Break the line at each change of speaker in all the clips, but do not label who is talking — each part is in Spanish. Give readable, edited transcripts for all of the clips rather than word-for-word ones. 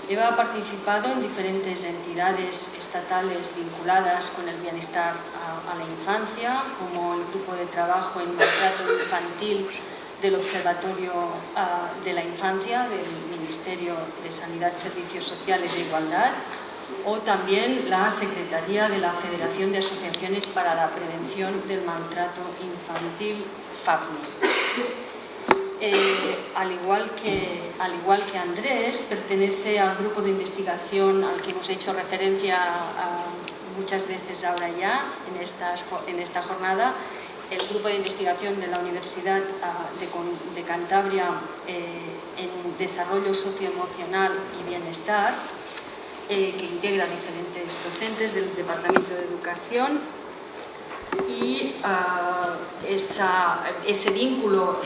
Eva ha participado en diferentes entidades estatales vinculadas con el bienestar a la infancia, como el Grupo de Trabajo en Maltrato Infantil del Observatorio de la Infancia del Ministerio de Sanidad, Servicios Sociales e Igualdad, o también la Secretaría de la Federación de Asociaciones para la Prevención del Maltrato Infantil, FAPMI. Al igual que Andrés, pertenece al grupo de investigación al que hemos hecho referencia muchas veces ahora ya en esta jornada, el grupo de investigación de la Universidad de Cantabria en Desarrollo Socioemocional y Bienestar, que integra diferentes docentes del Departamento de Educación, y ese vínculo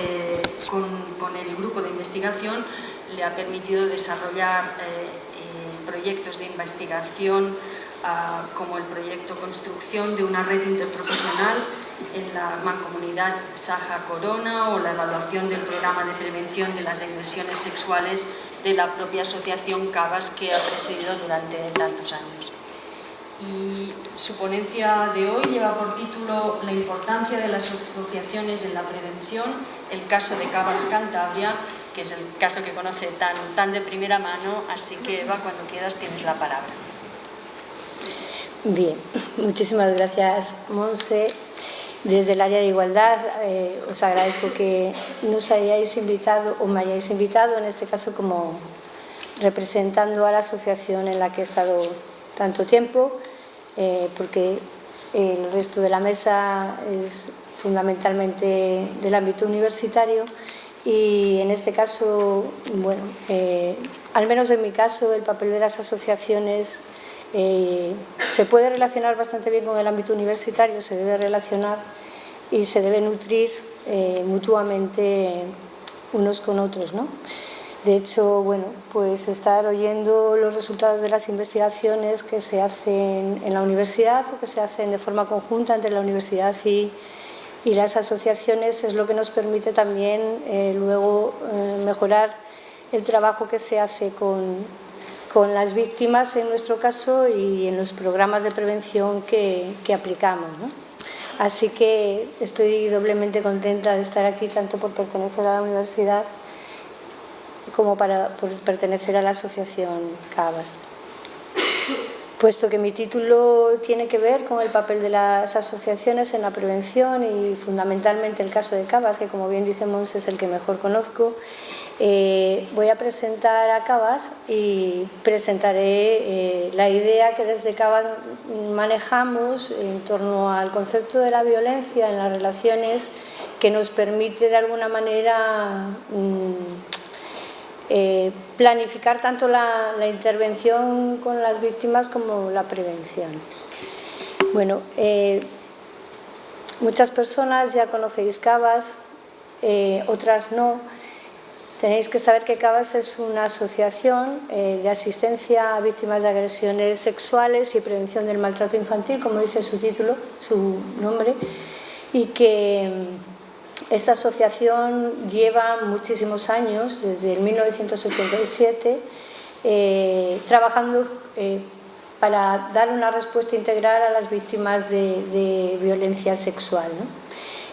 con el grupo de investigación le ha permitido desarrollar proyectos de investigación como el proyecto Construcción de una red interprofesional en la Mancomunidad Saja Corona, o la evaluación del programa de prevención de las agresiones sexuales de la propia asociación CABAS, que ha presidido durante tantos años. Y su ponencia de hoy lleva por título La importancia de las asociaciones en la prevención, el caso de CABAS Cantabria, que es el caso que conoce tan de primera mano, así que Eva, cuando quieras tienes la palabra.
Bien, muchísimas gracias, Monse. Desde el área de igualdad os agradezco que nos hayáis invitado, o me hayáis invitado, en este caso como representando a la asociación en la que he estado tanto tiempo, porque el resto de la mesa es fundamentalmente del ámbito universitario, y en este caso, bueno, al menos en mi caso, el papel de las asociaciones se puede relacionar bastante bien con el ámbito universitario, se debe relacionar y se debe nutrir mutuamente unos con otros, ¿no? De hecho, bueno, pues estar oyendo los resultados de las investigaciones que se hacen en la universidad o que se hacen de forma conjunta entre la universidad y las asociaciones es lo que nos permite también luego mejorar el trabajo que se hace con las víctimas en nuestro caso y en los programas de prevención que aplicamos, ¿no? Así que estoy doblemente contenta de estar aquí, tanto por pertenecer a la universidad como por pertenecer a la asociación CABAS. Puesto que mi título tiene que ver con el papel de las asociaciones en la prevención y fundamentalmente el caso de CABAS, que como bien dice Mons es el que mejor conozco, voy a presentar a CABAS y presentaré la idea que desde CABAS manejamos en torno al concepto de la violencia en las relaciones, que nos permite de alguna manera planificar tanto la intervención con las víctimas como la prevención. Bueno, muchas personas ya conocéis CABAS, otras no. Tenéis que saber que CABAS es una asociación de asistencia a víctimas de agresiones sexuales y prevención del maltrato infantil, como dice su título, su nombre, y que esta asociación lleva muchísimos años, desde el 1987, trabajando para dar una respuesta integral a las víctimas de violencia sexual, ¿no?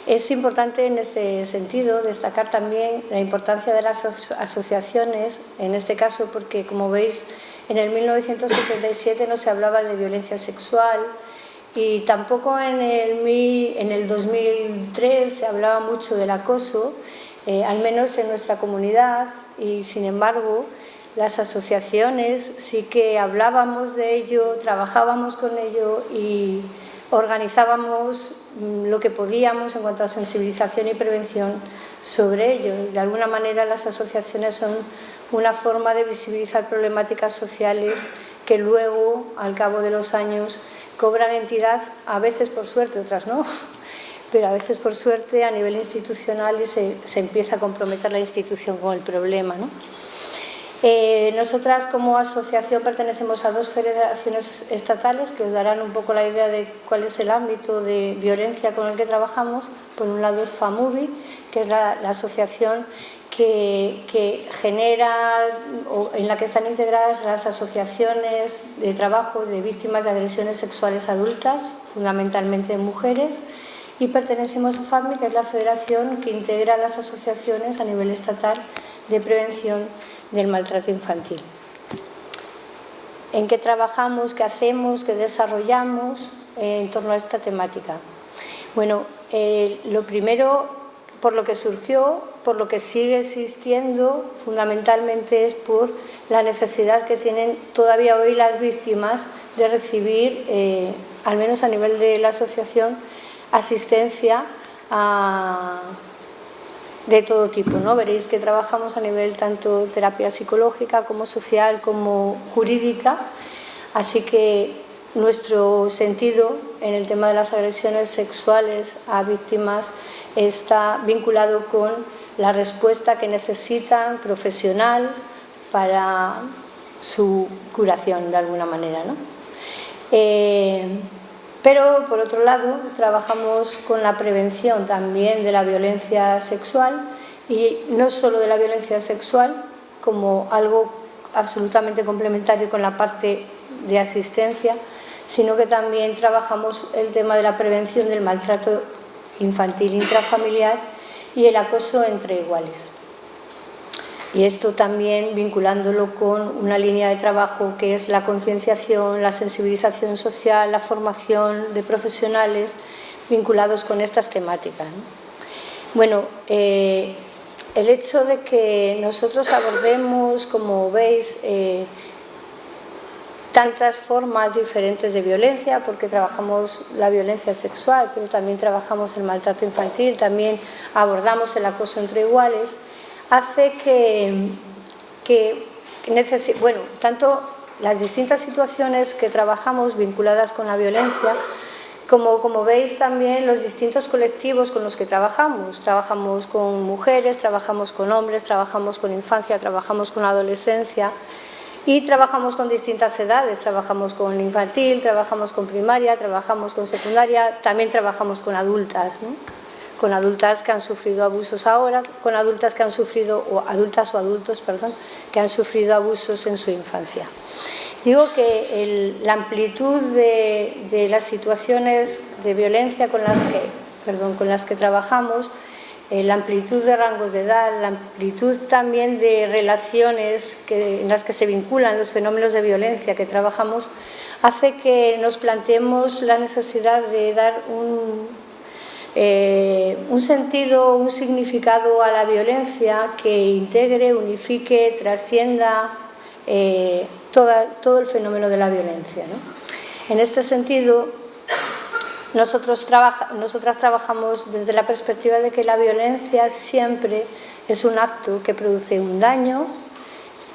Es importante en este sentido destacar también la importancia de las asociaciones, en este caso porque, como veis, en el 1977 no se hablaba de violencia sexual, y tampoco en el 2003 se hablaba mucho del acoso, al menos en nuestra comunidad, y sin embargo las asociaciones sí que hablábamos de ello, trabajábamos con ello y organizábamos lo que podíamos en cuanto a sensibilización y prevención sobre ello. De alguna manera las asociaciones son una forma de visibilizar problemáticas sociales que luego, al cabo de los años, cobran entidad, a veces por suerte, otras no, pero a veces por suerte a nivel institucional, y se empieza a comprometer la institución con el problema, ¿no? Nosotras como asociación pertenecemos a dos federaciones estatales que os darán un poco la idea de cuál es el ámbito de violencia con el que trabajamos. Por un lado es FAMUBI, que es la asociación que genera o en la que están integradas las asociaciones de trabajo de víctimas de agresiones sexuales adultas, fundamentalmente mujeres, y pertenecemos a FADMI, que es la federación que integra las asociaciones a nivel estatal de prevención del maltrato infantil. ¿En qué trabajamos, qué hacemos, qué desarrollamos en torno a esta temática? Bueno, lo primero, por lo que surgió, por lo que sigue existiendo, fundamentalmente es por la necesidad que tienen todavía hoy las víctimas de recibir, al menos a nivel de la asociación, asistencia de todo tipo, ¿no? Veréis que trabajamos a nivel tanto terapia psicológica como social como jurídica, así que nuestro sentido en el tema de las agresiones sexuales a víctimas está vinculado con la respuesta que necesitan profesional para su curación de alguna manera, ¿no? Pero, por otro lado, trabajamos con la prevención también de la violencia sexual, y no solo de la violencia sexual como algo absolutamente complementario con la parte de asistencia, sino que también trabajamos el tema de la prevención del maltrato infantil intrafamiliar y el acoso entre iguales. Y esto también vinculándolo con una línea de trabajo que es la concienciación, la sensibilización social, la formación de profesionales vinculados con estas temáticas, ¿no? Bueno, el hecho de que nosotros abordemos, como veis, tantas formas diferentes de violencia, porque trabajamos la violencia sexual, pero también trabajamos el maltrato infantil, también abordamos el acoso entre iguales, hace bueno, tanto las distintas situaciones que trabajamos vinculadas con la violencia, como veis también los distintos colectivos con los que trabajamos. Trabajamos con mujeres, trabajamos con hombres, trabajamos con infancia, trabajamos con adolescencia y trabajamos con distintas edades. Trabajamos con infantil, trabajamos con primaria, trabajamos con secundaria, también trabajamos con adultas, ¿no? Con adultas que han sufrido abusos ahora, con adultas que han sufrido, o adultas o adultos, perdón, que han sufrido abusos en su infancia. Digo que la amplitud de las situaciones de violencia con las que trabajamos, la amplitud de rangos de edad, la amplitud también de relaciones en las que se vinculan los fenómenos de violencia que trabajamos, hace que nos planteemos la necesidad de dar un sentido, un significado a la violencia que integre, unifique, trascienda todo el fenómeno de la violencia, ¿no? En este sentido, nosotras trabajamos desde la perspectiva de que la violencia siempre es un acto que produce un daño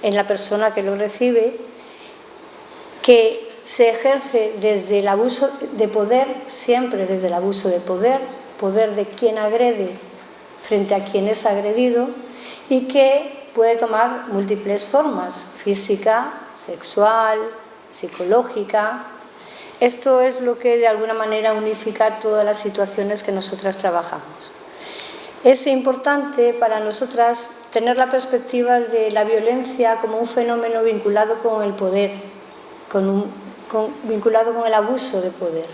en la persona que lo recibe, que se ejerce desde el abuso de poder, siempre desde el abuso de poder de quien agrede frente a quien es agredido, y que puede tomar múltiples formas: física, sexual, psicológica. Esto es lo que de alguna manera unifica todas las situaciones que nosotras trabajamos. Es importante para nosotras tener la perspectiva de la violencia como un fenómeno vinculado con el poder, vinculado con el abuso de poder,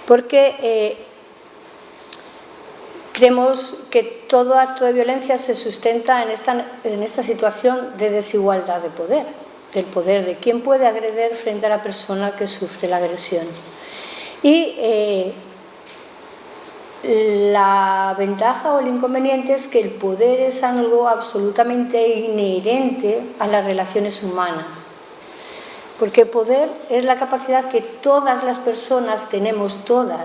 porque creemos que todo acto de violencia se sustenta en esta situación de desigualdad de poder, del poder de quién puede agredir frente a la persona que sufre la agresión. Y la ventaja o el inconveniente es que el poder es algo absolutamente inherente a las relaciones humanas, porque poder es la capacidad que todas las personas tenemos, todas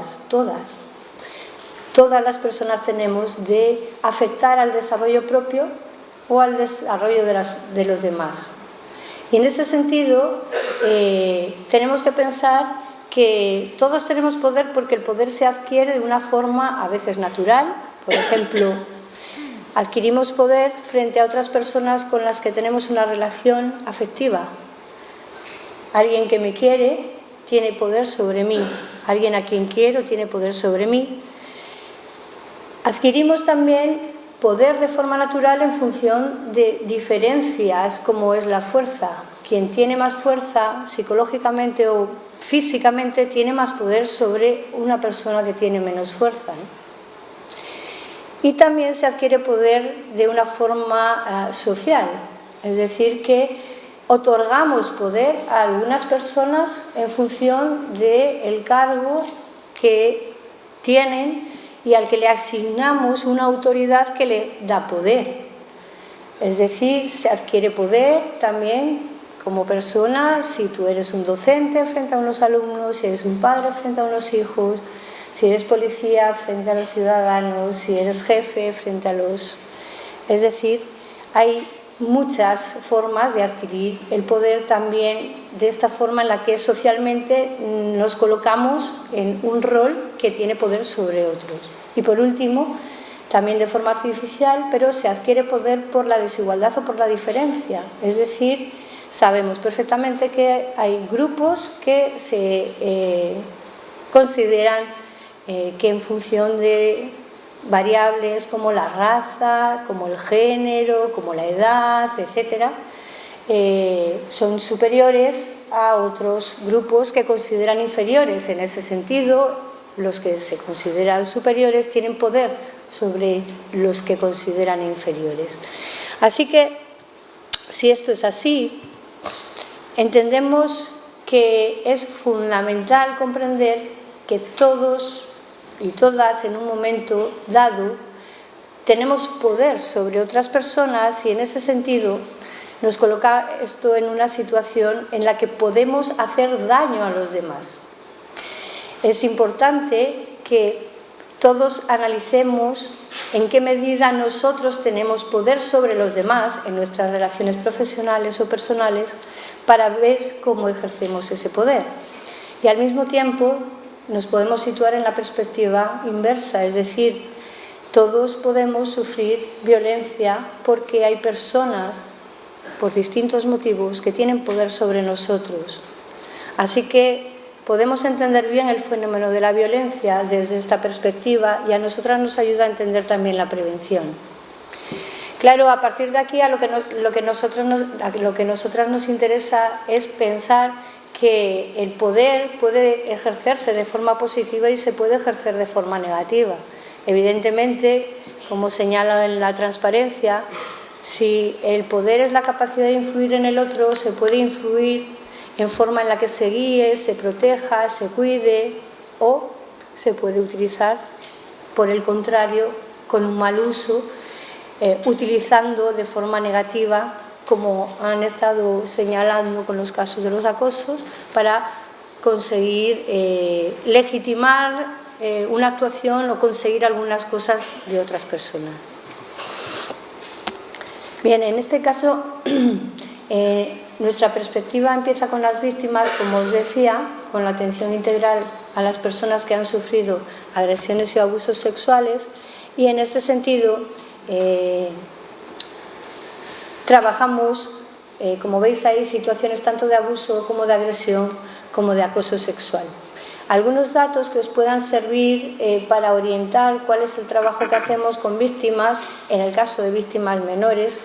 las personas tenemos de afectar al desarrollo propio o al desarrollo de los demás. Y en este sentido tenemos que pensar que todos tenemos poder, porque el poder se adquiere de una forma a veces natural. Por ejemplo, adquirimos poder frente a otras personas con las que tenemos una relación afectiva. Alguien que me quiere tiene poder sobre mí, alguien a quien quiero tiene poder sobre mí. Adquirimos también poder de forma natural en función de diferencias como es la fuerza. Quien tiene más fuerza psicológicamente o físicamente tiene más poder sobre una persona que tiene menos fuerza, ¿no? Y también se adquiere poder de una forma social, es decir, que otorgamos poder a algunas personas en función del cargo que tienen y al que le asignamos una autoridad que le da poder. Es decir, se adquiere poder también como persona si tú eres un docente frente a unos alumnos, si eres un padre frente a unos hijos, si eres policía frente a los ciudadanos, si eres jefe frente a los... Es decir, hay muchas formas de adquirir el poder también de esta forma en la que socialmente nos colocamos en un rol que tiene poder sobre otros. Y por último, también de forma artificial, pero se adquiere poder por la desigualdad o por la diferencia. Es decir, sabemos perfectamente que hay grupos que se consideran que en función de variables como la raza, como el género, como la edad, etcétera, son superiores a otros grupos que consideran inferiores. En ese sentido, los que se consideran superiores tienen poder sobre los que consideran inferiores. Así que, si esto es así, entendemos que es fundamental comprender que todos y todas en un momento dado tenemos poder sobre otras personas y en este sentido nos coloca esto en una situación en la que podemos hacer daño a los demás. Es importante que todos analicemos en qué medida nosotros tenemos poder sobre los demás en nuestras relaciones profesionales o personales para ver cómo ejercemos ese poder. Y al mismo tiempo nos podemos situar en la perspectiva inversa, es decir, todos podemos sufrir violencia porque hay personas, por distintos motivos, que tienen poder sobre nosotros. Así que podemos entender bien el fenómeno de la violencia desde esta perspectiva y a nosotras nos ayuda a entender también la prevención. Claro, a partir de aquí lo que nosotras nos interesa es pensar que el poder puede ejercerse de forma positiva y se puede ejercer de forma negativa. Evidentemente, como señala en la transparencia, si el poder es la capacidad de influir en el otro, se puede influir en forma en la que se guíe, se proteja, se cuide, o se puede utilizar, por el contrario, con un mal uso, utilizando de forma negativa, como han estado señalando con los casos de los acosos, para conseguir legitimar una actuación o conseguir algunas cosas de otras personas. Bien, en este caso, nuestra perspectiva empieza con las víctimas, como os decía, con la atención integral a las personas que han sufrido agresiones y abusos sexuales, y en este sentido trabajamos, como veis ahí, situaciones tanto de abuso como de agresión como de acoso sexual. Algunos datos que os puedan servir para orientar cuál es el trabajo que hacemos con víctimas, en el caso de víctimas menores,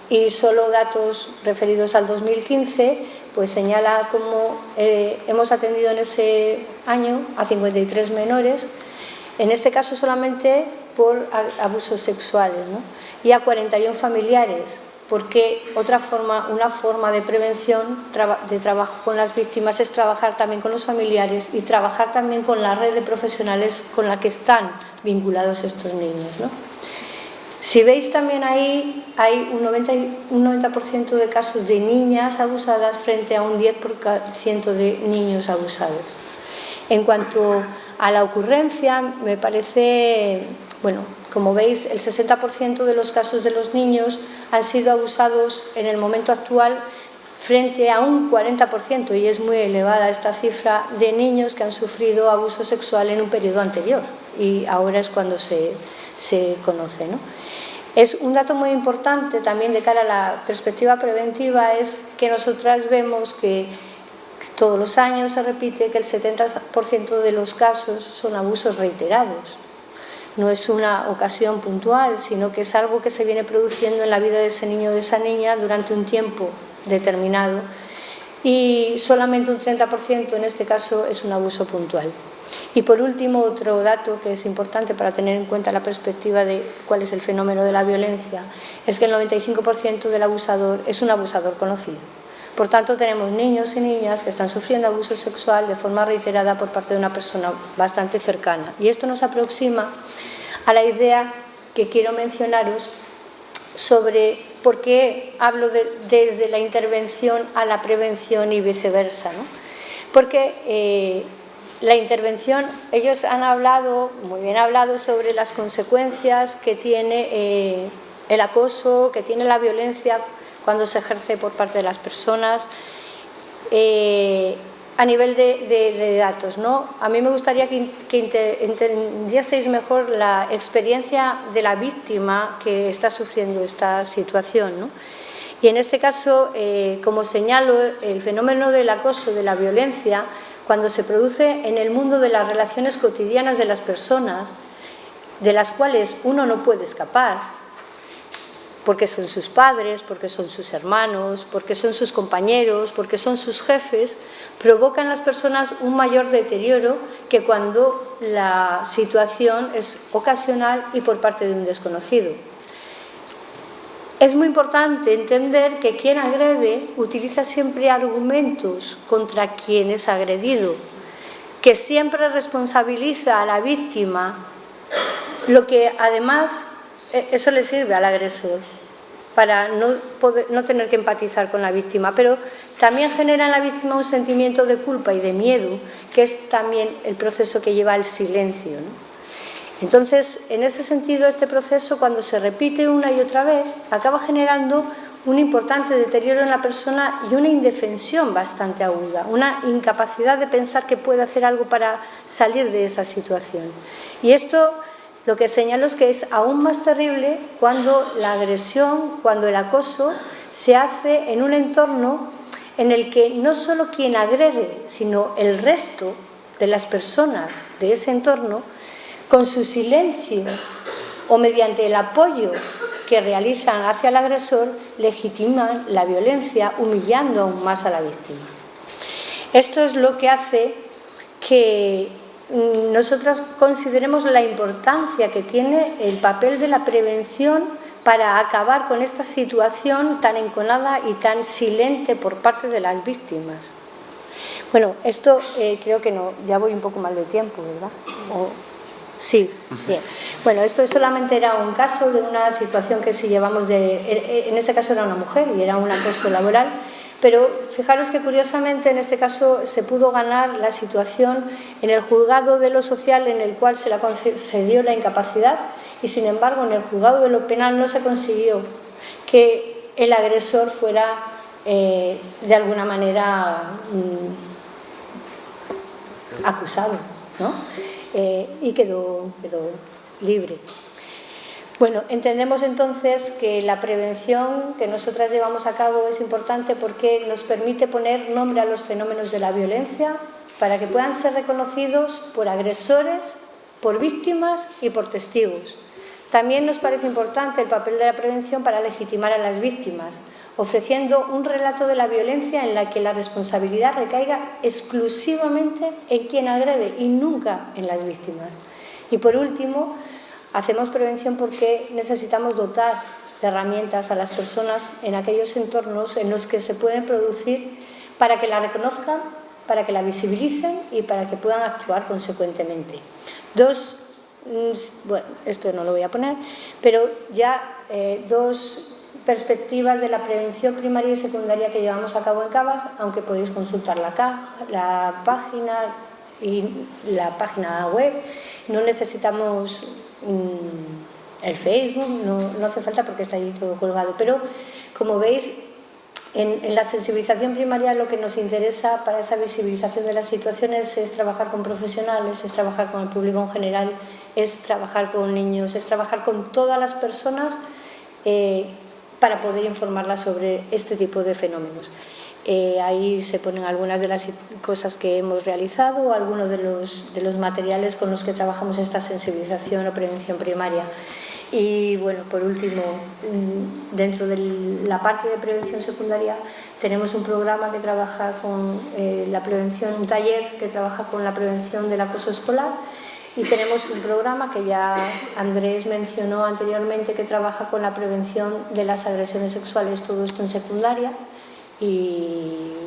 y solo datos referidos al 2015, pues señala cómo hemos atendido en ese año a 53 menores, en este caso solamente por abusos sexuales, ¿no? Y a 41 familiares, porque una forma de prevención, de trabajo con las víctimas, es trabajar también con los familiares y trabajar también con la red de profesionales con la que están vinculados estos niños, ¿no? Si veis también ahí, hay un 90% de casos de niñas abusadas frente a un 10% de niños abusados. En cuanto a la ocurrencia, me parece, bueno, como veis, el 60% de los casos de los niños han sido abusados en el momento actual frente a un 40%, y es muy elevada esta cifra, de niños que han sufrido abuso sexual en un periodo anterior, y ahora es cuando se conoce, ¿no? Es un dato muy importante también de cara a la perspectiva preventiva, es que nosotras vemos que todos los años se repite que el 70% de los casos son abusos reiterados. no es una ocasión puntual, sino que es algo que se viene produciendo en la vida de ese niño o de esa niña durante un tiempo determinado, y solamente un 30% en este caso es un abuso puntual. Y por último, otro dato que es importante para tener en cuenta la perspectiva de cuál es el fenómeno de la violencia, es que el 95% del abusador es un abusador conocido. Por tanto, tenemos niños y niñas que están sufriendo abuso sexual de forma reiterada por parte de una persona bastante cercana. Y esto nos aproxima a la idea que quiero mencionaros sobre por qué hablo desde la intervención a la prevención y viceversa, ¿no? Porque la intervención, ellos han hablado, muy bien hablado, sobre las consecuencias que tiene el acoso, que tiene la violencia cuando se ejerce por parte de las personas, a nivel de datos, ¿no? A mí me gustaría que entendieseis mejor la experiencia de la víctima que está sufriendo esta situación, ¿no? Y en este caso, como señalo, el fenómeno del acoso, de la violencia, cuando se produce en el mundo de las relaciones cotidianas de las personas, de las cuales uno no puede escapar, porque son sus padres, porque son sus hermanos, porque son sus compañeros, porque son sus jefes, provocan en las personas un mayor deterioro que cuando la situación es ocasional y por parte de un desconocido. Es muy importante entender que quien agrede utiliza siempre argumentos contra quien es agredido, que siempre responsabiliza a la víctima, lo que además eso le sirve al agresor para no tener que empatizar con la víctima, pero también genera en la víctima un sentimiento de culpa y de miedo, que es también el proceso que lleva al silencio, ¿no? Entonces, en ese sentido, este proceso, cuando se repite una y otra vez, acaba generando un importante deterioro en la persona y una indefensión bastante aguda, una incapacidad de pensar que puede hacer algo para salir de esa situación. Y esto lo que señalo es que es aún más terrible cuando la agresión, cuando el acoso se hace en un entorno en el que no solo quien agrede, sino el resto de las personas de ese entorno, con su silencio o mediante el apoyo que realizan hacia el agresor, legitiman la violencia, humillando aún más a la víctima. Esto es lo que hace que nosotras consideremos la importancia que tiene el papel de la prevención para acabar con esta situación tan enconada y tan silente por parte de las víctimas. Bueno, esto creo que no, ya voy un poco mal de tiempo, ¿verdad? Sí, bien. Bueno, esto solamente era un caso de una situación que si llevamos en este caso era una mujer y era un acoso laboral, pero fijaros que curiosamente en este caso se pudo ganar la situación en el juzgado de lo social, en el cual se le concedió la incapacidad, y sin embargo en el juzgado de lo penal no se consiguió que el agresor fuera de alguna manera acusado, ¿no? Y quedó libre. Bueno, entendemos entonces que la prevención que nosotras llevamos a cabo es importante porque nos permite poner nombre a los fenómenos de la violencia para que puedan ser reconocidos por agresores, por víctimas y por testigos. También nos parece importante el papel de la prevención para legitimar a las víctimas, ofreciendo un relato de la violencia en la que la responsabilidad recaiga exclusivamente en quien agrede y nunca en las víctimas. Y por último, hacemos prevención porque necesitamos dotar de herramientas a las personas en aquellos entornos en los que se pueden producir para que la reconozcan, para que la visibilicen y para que puedan actuar consecuentemente. Bueno, esto no lo voy a poner, pero ya dos perspectivas de la prevención primaria y secundaria que llevamos a cabo en CABAS, aunque podéis consultar la página y la página web. No necesitamos el Facebook, no hace falta porque está ahí todo colgado, pero como veis, en la sensibilización primaria lo que nos interesa para esa visibilización de las situaciones es trabajar con profesionales, es trabajar con el público en general, es trabajar con niños, es trabajar con todas las personas para poder informarlas sobre este tipo de fenómenos. Ahí se ponen algunas de las cosas que hemos realizado, algunos de los materiales con los que trabajamos esta sensibilización o prevención primaria. Y bueno, por último, dentro de la parte de prevención secundaria tenemos un programa que trabaja con la prevención, un taller que trabaja con la prevención del acoso escolar, y tenemos un programa que ya Andrés mencionó anteriormente que trabaja con la prevención de las agresiones sexuales, todo esto en secundaria, y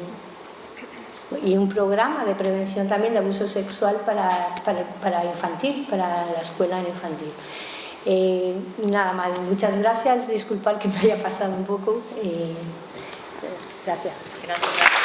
un programa de prevención también de abuso sexual para infantil, para la escuela infantil. Nada más, muchas gracias, disculpad que me haya pasado un poco. Gracias.
Gracias.